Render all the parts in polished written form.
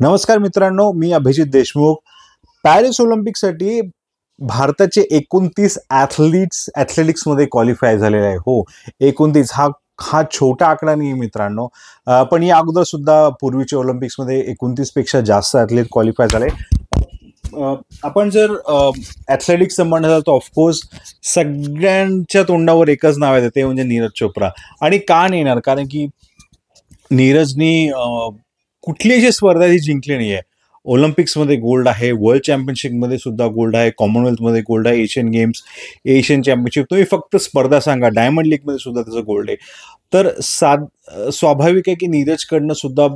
नमस्कार मित्रांनो, मी अभिजित देशमुख. पॅरिस ऑलिम्पिकसाठी भारताचे 29 ॲथलेटिक्समध्ये क्वालिफाय झालेले आहे. हो, 29 हा छोटा आकडा नाही आहे मित्रांनो. पण या अगोदर सुद्धा पूर्वीच्या ऑलिम्पिक्समध्ये 29 पेक्षा जास्त ॲथलीट क्वालिफाय झाले. आपण जर ॲथलेटिक्सचं म्हणलं तर ऑफकोर्स सगळ्यांच्या तोंडावर एकच नाव आहे, ते म्हणजे नीरज चोप्रा. आणि का नाही येणार? कारण की नीरजनी कुठलीही जी स्पर्धा ही जिंकली नाहीये. ऑलिम्पिक्समध्ये गोल्ड आहे, वर्ल्ड चॅम्पियनशिपमध्ये सुद्धा गोल्ड आहे, कॉमनवेल्थमध्ये गोल्ड आहे, एशियन गेम्स, एशियन चॅम्पियनशिप. तुम्ही फक्त स्पर्धा सांगा, डायमंड लीगमध्ये सुद्धा त्याचं गोल्ड आहे. तर स्वाभाविक आहे की नीरजकडनं सुद्धा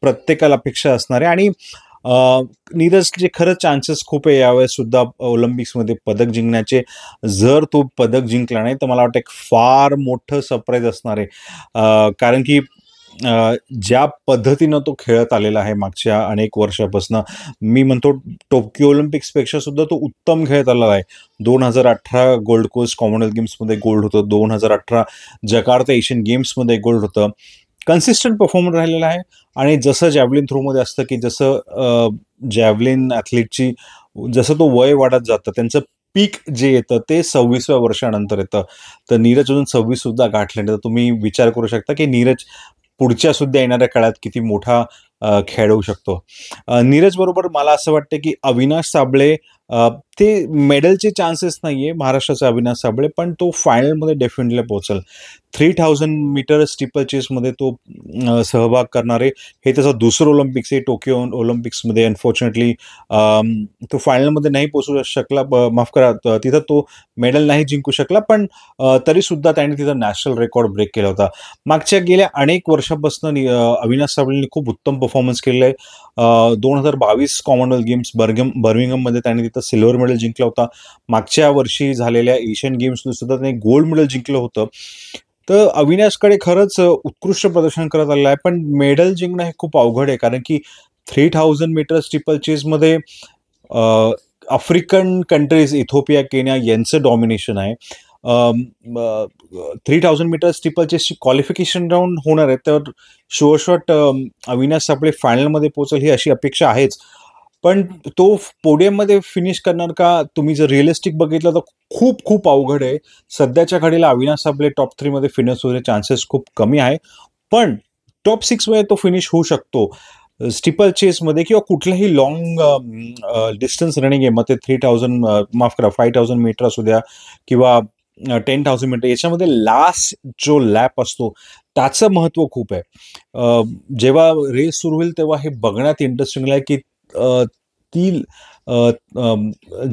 प्रत्येकाला अपेक्षा असणार आहे. आणि नीरजचे खरंच चान्सेस खूप आहे यावेळेस सुद्धा ऑलिम्पिक्समध्ये पदक जिंकण्याचे. जर तो पदक जिंकला नाही तर मला वाटतं एक फार मोठं सरप्राईज असणार आहे. कारण की ज्या पद्धतीनं तो खेळत आलेला आहे मागच्या अनेक वर्षापासून, मी म्हणतो टोकियो ऑलिम्पिक्सपेक्षा सुद्धा तो उत्तम खेळत आलेला आहे. 2018 गोल्ड कोस्ट कॉमनवेल्थ गेम्समध्ये गोल्ड होतं, 2018 जकार्ता एशियन गेम्समध्ये गोल्ड होतं. कन्सिस्टंट परफॉर्मर राहिलेला आहे. आणि जसं जॅव्हलिन थ्रोमध्ये असतं की जसं जॅव्हलिन ॲथलीटची जसं तो वय वाढत जातं, त्यांचं पीक जे येतं ते 26व्या वर्षानंतर येतं. तर नीरज अजून 26 सुद्धा गाठले नाही. तर तुम्ही विचार करू शकता की नीरज पुढच्या सुद्धा येणाऱ्या काळात किती मोठा खेळू शकतो. नीरज बरोबर मला असं वाटतं की अविनाश साबळे, ते मेडलचे चान्सेस नाहीये महाराष्ट्राचा अविनाश साबळे, पण तो फायनलमध्ये डेफिनेटली पोहोचेल. 3000 मीटर स्टीपल चेसमध्ये तो सहभाग करणार आहे. हे त्याचं दुसरं ऑलिम्पिक्स आहे. टोकियो ऑलिम्पिक्समध्ये अनफॉर्च्युनेटली तो फायनलमध्ये नाही पोहोचू शकला. माफ करा, तिथं तो मेडल नाही जिंकू शकला. पण तरी सुद्धा त्याने तिथं नॅशनल रेकॉर्ड ब्रेक केला होता. मागच्या गेल्या अनेक वर्षापासून अविनाश साबळेंनी खूप उत्तम परफॉर्मन्स केलेला आहे. 2022 कॉमनवेल्थ गेम्स बर्मिंगममध्ये त्याने तिथं सिल्वर मेडल जिंकला होता. मागच्या वर्षी झालेल्या एशियन गेम्समध्ये सुद्धा त्याने गोल्ड मेडल जिंकलं होतं. तर अविनाशकडे खरंच उत्कृष्ट प्रदर्शन करत आलेलं आहे. पण मेडल जिंकणं हे खूप अवघड आहे, कारण की 3000 मीटर स्टीपल चेसमध्ये आफ्रिकन कंट्रीज इथिओपिया, केन्या यांचं डॉमिनेशन आहे. 3000 मीटर स्टीपल चेसची क्वालिफिकेशन राऊंड होणार आहे, तर शॉर्ट अविनाश साबळे फायनलमध्ये पोहोचेल ही अशी अपेक्षा आहेच. पण तो पोडियममध्ये फिनिश करणार का? तुम्ही जर रिअलिस्टिक बघितलं तर खूप खूप अवघड आहे. सध्याच्या घडीला अविनाश साबळे टॉप 3 मध्ये फिनिश होण्याचे चान्सेस खूप कमी आहे. पण टॉप 6 मध्ये तो फिनिश होऊ शकतो. स्टीपल चेसमध्ये किंवा कुठल्याही लाँग डिस्टन्स रनिंग आहे, मग ते 3000 माफ करा 5000 मीटर असू द्या किंवा 10,000 मीटर, याच्यामध्ये लास्ट जो लॅप असतो त्याचं महत्त्व खूप आहे. जेव्हा रेस सुरू होईल तेव्हा हे बघण्यात इंटरेस्टिंग आहे की ती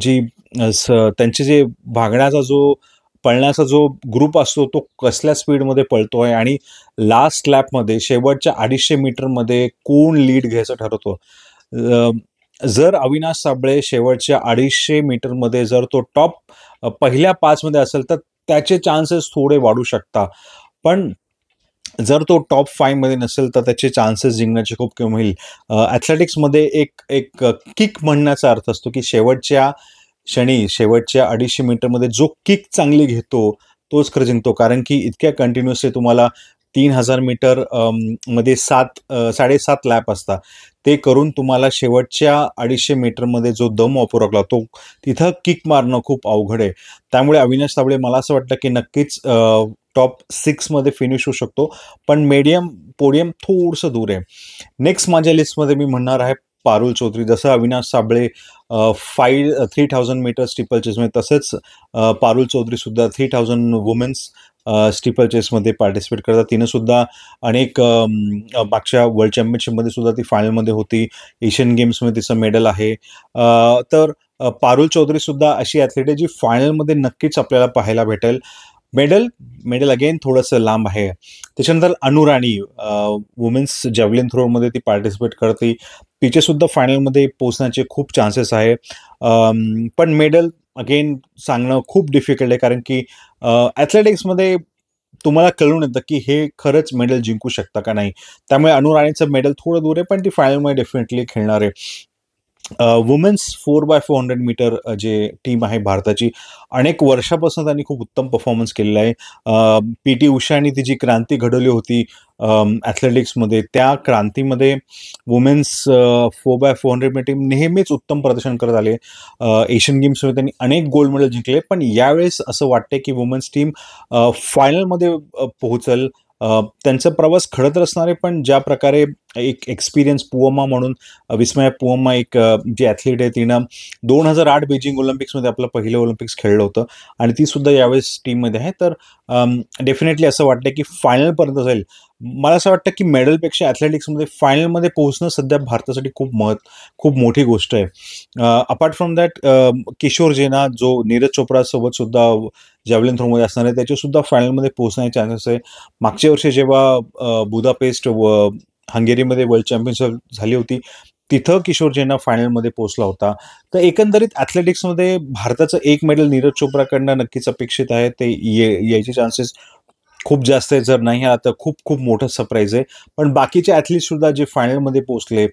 जी त्यांचे जे पळण्याचा जो ग्रुप असतो तो कसल्या स्पीडमध्ये पळतोय आणि लास्ट लॅपमध्ये शेवटच्या 250 मीटरमध्ये कोण लीड घ्यायचं ठरवतो. जर अविनाश साबळे शेवटच्या 250 मीटरमध्ये जर तो टॉप पहिल्या 5 मध्ये असेल तर त्याचे चान्सेस थोडे वाढू शकतात. पण जर तो टॉप 5 मध्ये नसेल तर त्याचे चान्सेस जिंकण्याचे खूप कमी होईल. ॲथलेटिक्समध्ये एक एक किक म्हणण्याचा अर्थ असतो की शेवटच्या क्षणी, शेवटच्या 250 मीटरमध्ये जो किक चांगली घेतो तोच खरं जिंकतो. कारण की इतक्या कंटिन्युअसली तुम्हाला 3000 मीटर मध्ये 7.5 लॅप असतात. ते करून तुम्हाला शेवटच्या 250 मीटरमध्ये जो दम वापरावा लागतो तिथं किक मारणं खूप अवघड आहे. त्यामुळे अविनाश साबळे मला असं वाटतं की नक्कीच टॉप 6 मध्ये फिनिश होऊ शकतो, पण पोडियम थोडंसं दूर आहे. नेक्स्ट माझ्या लिस्टमध्ये मी म्हणणार आहे पारुल चौधरी. जसं अविनाश साबळे 3000 मीटर स्टीपल चेसमध्ये, तसेच पारुल चौधरी सुद्धा 3000 वुमेन्स स्टीपल चेसमध्ये पार्टिसिपेट करतात. तिनं सुद्धा अनेक मागच्या वर्ल्ड चॅम्पियनशिपमध्ये सुद्धा ती फायनलमध्ये होती. एशियन गेम्समध्ये तिचं मेडल आहे. तर पारुल चौधरी सुद्धा अशी ॲथलीट आहे जी फायनलमध्ये नक्कीच आपल्याला पाहायला भेटेल. मेडल अगेन थोडंसं लांब आहे. त्याच्यानंतर अनु राणी, वुमेन्स जॅव्हलिन थ्रोमध्ये ती पार्टिसिपेट करते. तिचे सुद्धा फायनलमध्ये पोहोचण्याचे खूप चान्सेस आहे. पण मेडल अगेन सांगणं खूप डिफिकल्ट आहे, कारण की ॲथलेटिक्समध्ये तुम्हाला कळून येतं की हे खरंच मेडल जिंकू शकता का नाही. त्यामुळे अनु राणीचं मेडल थोडं दूर आहे, पण ती फायनलमध्ये डेफिनेटली खेळणार आहे. वुमेन्स 4x400 मीटर जे टीम आहे भारताची, अनेक वर्षापासून त्यांनी खूप उत्तम परफॉर्मन्स केलेला आहे. पी-टी उषानी ती जी क्रांती घडवली होती ॲथलेटिक्समध्ये, त्या क्रांतीमध्ये वुमेन्स 4x400 मीटर टीम नेहमीच उत्तम प्रदर्शन करत आले. एशियन गेम्समध्ये त्यांनी अनेक गोल्ड मेडल जिंकले. पण यावेळेस असं वाटतंय की वुमेन्स टीम फायनलमध्ये पोहोचेल. त्यांचा प्रवास खडतर असणार आहे, पण ज्या प्रकारे एक एक्सपिरियन्स पुवम्मा म्हणून विस्मया पुवम्मा एक जी ॲथलीट आहे, तिनं 2008 बीजिंग ऑलिम्पिक्समध्ये आपलं पहिलं ऑलिम्पिक्स खेळलं होतं आणि ती सुद्धा यावेळेस टीममध्ये आहे. तर डेफिनेटली असं वाटतं की फायनलपर्यंत जाईल. मला असं वाटतं की मेडलपेक्षा ॲथलेटिक्समध्ये फायनलमध्ये पोहोचणं सध्या भारतासाठी खूप मोठी गोष्ट आहे. अपार्ट फ्रॉम दॅट किशोर जेना जो नीरज चोप्रासोबत सुद्धा जॅव्हलिन थ्रोमध्ये असणार आहे, त्याचे फायनलमध्ये पोहोचण्याचे चान्सेस आहे. मागच्या वर्षी जेव्हा बुदापेस्ट हंगेरीमध्ये वर्ल्ड चॅम्पियनशिप झाली होती, तिथं किशोर जेना फायनलमध्ये पोहोचला होता. तर एकंदरीत ॲथलेटिक्समध्ये भारताचं एक मेडल नीरज चोप्राकडनं नक्कीच अपेक्षित आहे. ते यायचे चान्सेस खूप जास्त आहे. जर नाही आला तर खूप मोठं सरप्राईज आहे. पण बाकीचे ॲथलीट सुद्धा जे फायनलमध्ये पोहोचले,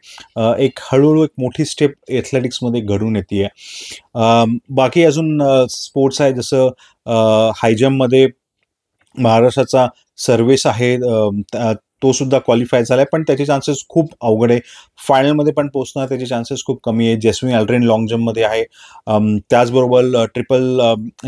एक हळू-हळू एक मोठी स्टेप एथलेटिक्समध्ये घडून येतीये. बाकी अजून स्पोर्ट्स आहे, जसं हाय जंपमध्ये महाराष्ट्राचा सर्वेश आहे. तो सुद्धा क्वालिफाय झालाय, पण त्याचे चान्सेस खूप अवघड आहे. फायनलमध्ये पण पोहोचणार त्याचे चान्सेस खूप कमी आहे. जॅस्मिन अल्ड्रेन लाँग जंपमध्ये आहे. त्याचबरोबर ट्रिपल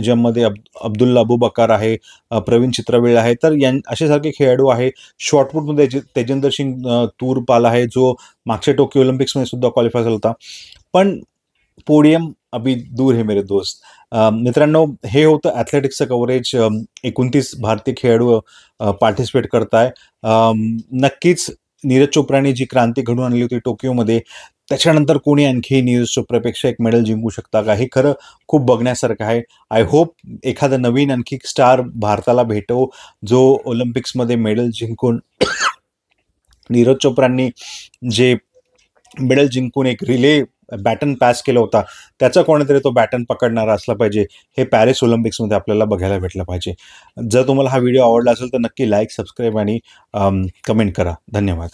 जंपमध्ये अब्दुल्ला अबुबकर आहे, प्रवीण चित्रवेळ आहे. तर अशासारखे खेळाडू आहे. शॉर्टपुटमध्ये तेजिंदर सिंग तूरपाल आहे, जो मागच्या टोकियो ऑलिम्पिक्समध्ये सुद्धा क्वालिफाय झाला होता. पण पोडियम अभी दूर है मेरे दोस्त. मित्रांनो, हे होतं ॲथलेटिक्सचं कव्हरेज. 29 भारतीय खेळाडू पार्टिसिपेट करताय. नक्कीच नीरज चोप्राने जी क्रांती घडवून आणली होती टोकियोमध्ये, त्याच्यानंतर कोणी आणखी नीरज चोप्रापेक्षा एक मेडल जिंकू शकता का? हे खरं खूप बघण्यासारखं आहे. आय होप एखादा नवीन आणखी स्टार भारताला भेटो, जो ऑलिम्पिक्समध्ये मेडल जिंकून नीरज चोप्रांनी जे मेडल जिंकून एक रिले बॅटन पास केला होता, त्याचा कोणीतरी तो बॅटन पकडणारा असला पाहिजे. हे पॅरिस ऑलिम्पिक्समध्ये आपल्याला बघायला भेटलं पाहिजे. जर तुम्हाला हा व्हिडिओ आवडला असेल तर नक्की लाईक, सबस्क्राईब आणि कमेंट करा. धन्यवाद.